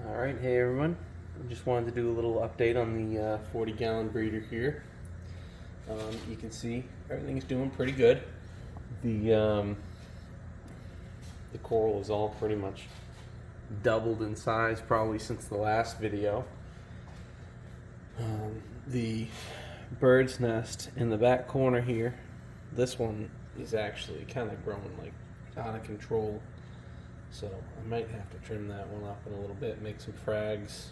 Alright, hey everyone. I just wanted to do a little update on the 40-gallon breeder here. You can see everything's doing pretty good. The coral is all pretty much doubled in size probably since the last video. The bird's nest in the back corner here, this one is actually kind of growing like out of control. So I might have to trim that one up in a little bit, make some frags.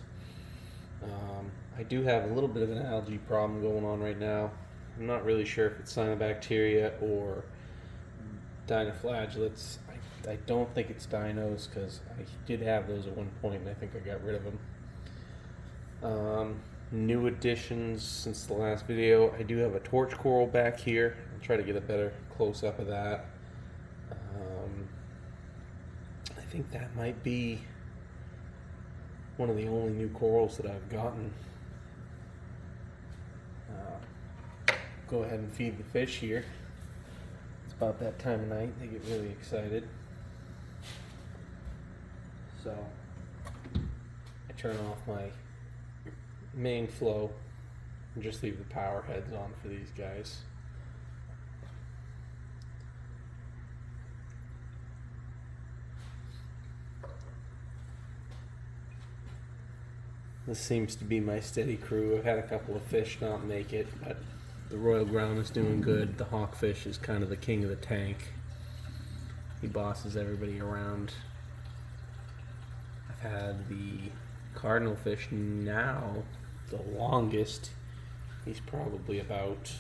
I do have a little bit of an algae problem going on right now. I'm not really sure if it's cyanobacteria or dinoflagellates. I don't think it's dinos because I did have those at one point and I think I got rid of them. New additions since the last video. I do have a torch coral back here. I'll try to get a better close-up of that. I think that might be one of the only new corals that I've gotten. Go ahead and feed the fish here. It's about that time of night. They get really excited. So I turn off my main flow and just leave the power heads on for these guys. This seems to be my steady crew. I've had a couple of fish not make it, but the royal ground is doing good. The hawkfish is kind of the king of the tank. He bosses everybody around. I've had the cardinal fish now, the longest. He's probably about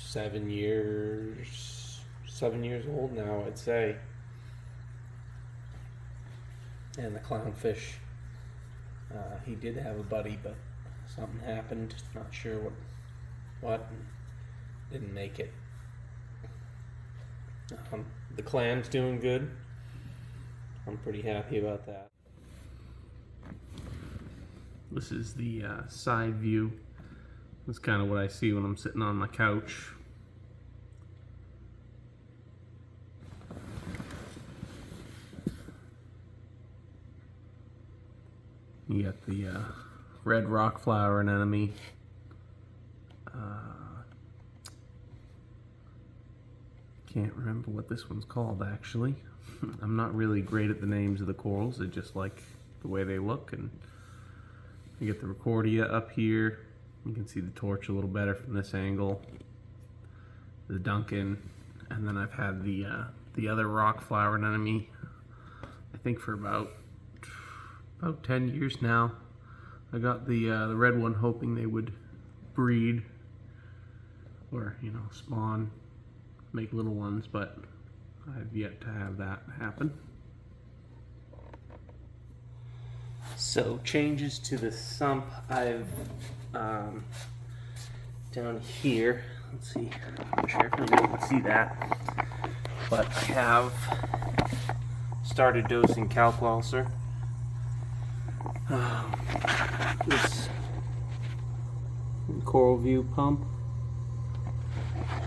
7 years old now, I'd say. And the clownfish, he did have a buddy, but something happened. Not sure what, didn't make it. The clam's doing good. I'm pretty happy about that. This is the side view. That's kind of what I see when I'm sitting on my couch. You got the red rock flower anemone. Can't remember what this one's called actually. I'm not really great at the names of the corals. I just like the way they look. And you get the Recordia up here. You can see the torch a little better from this angle. The Duncan, and then I've had the other rock flower anemone. I think for about 10 years now. I got the red one hoping they would breed or, you know, spawn, make little ones, but I've yet to have that happen. So changes to the sump. I've down here, let's see, I'm not sure if you can see that, but I have started dosing Calc-Walser. This Coral View pump.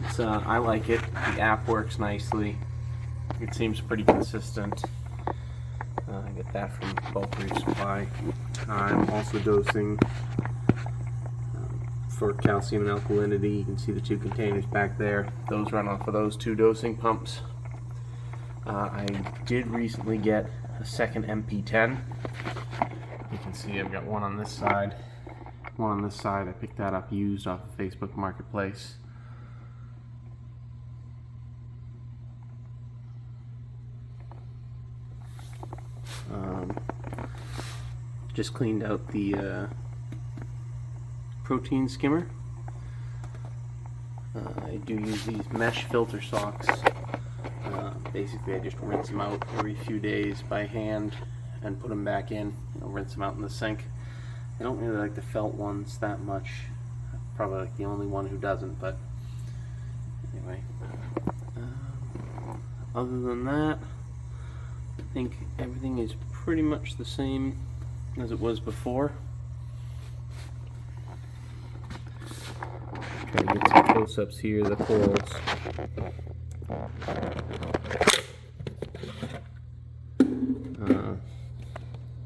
It's, I like it. The app works nicely. It seems pretty consistent. I get that from Bulk Reef Supply. I'm also dosing for calcium and alkalinity. You can see the two containers back there. Those run off of those two dosing pumps. I did recently get a second MP10. You can see I've got one on this side, one on this side. I picked that up used off of Facebook Marketplace. Just cleaned out the protein skimmer. I do use these mesh filter socks. Basically I just rinse them out every few days by hand and put them back in, rinse them out in the sink. I don't really like the felt ones that much. I'm probably like the only one who doesn't, but anyway. Other than that, I think everything is pretty much the same as it was before. Try to get some close-ups here of the corals.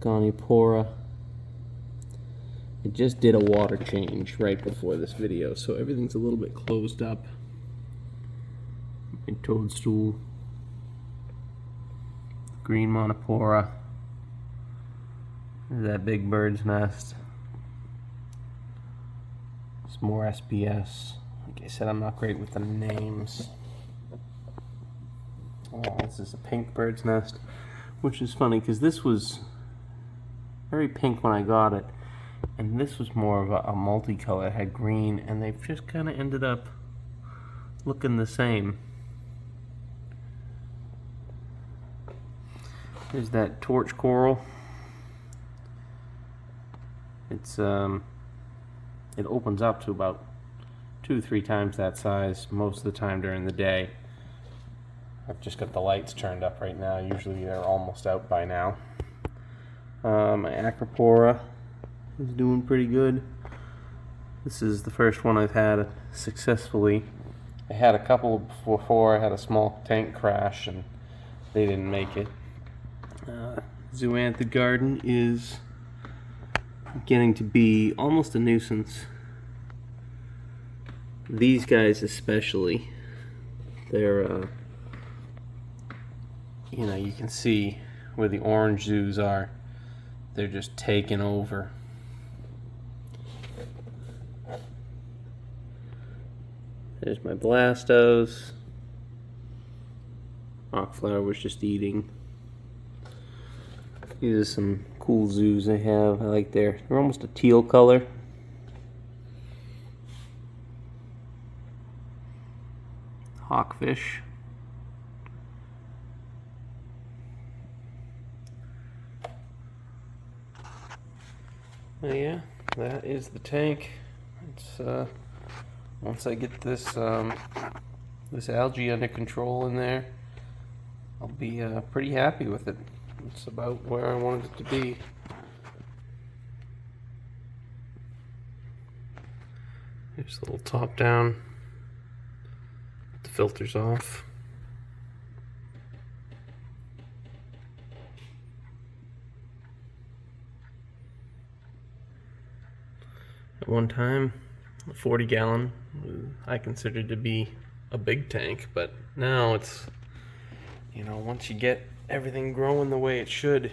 Gonipora. I just did a water change right before this video, so everything's a little bit closed up. My toadstool. Green Monopora. There's that big bird's nest. Some more SPS. Like I said, I'm not great with the names. Oh, this is a pink bird's nest, which is funny because this was very pink when I got it, and this was more of a multicolor. It had green, and they've just kind of ended up looking the same. There's that torch coral. It's it opens up to about 2-3 times that size most of the time during the day. I've just got the lights turned up right now. Usually they're almost out by now. My Acropora is doing pretty good. This is the first one I've had successfully. I had a couple before. I had a small tank crash and they didn't make it. Zoantha Garden is getting to be almost a nuisance. These guys especially, they're you know, you can see where the orange zoos are. They're just taking over. There's my Blastos. Rockflower was just eating. These are some cool zoos I have. I like they're almost a teal color. Hawkfish. Oh yeah, that is the tank. It's once I get this this algae under control in there, I'll be pretty happy with it. It's about where I wanted it to be. Here's a little top down. The filter's off. At one time, a 40-gallon I considered to be a big tank, but now it's, you know, once you get everything growing the way it should,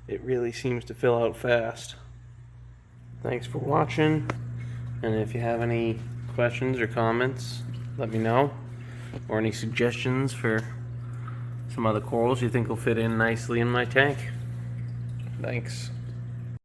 it really seems to fill out fast. Thanks for watching, and if you have any questions or comments, let me know, or any suggestions for some other corals you think will fit in nicely in my tank. Thanks.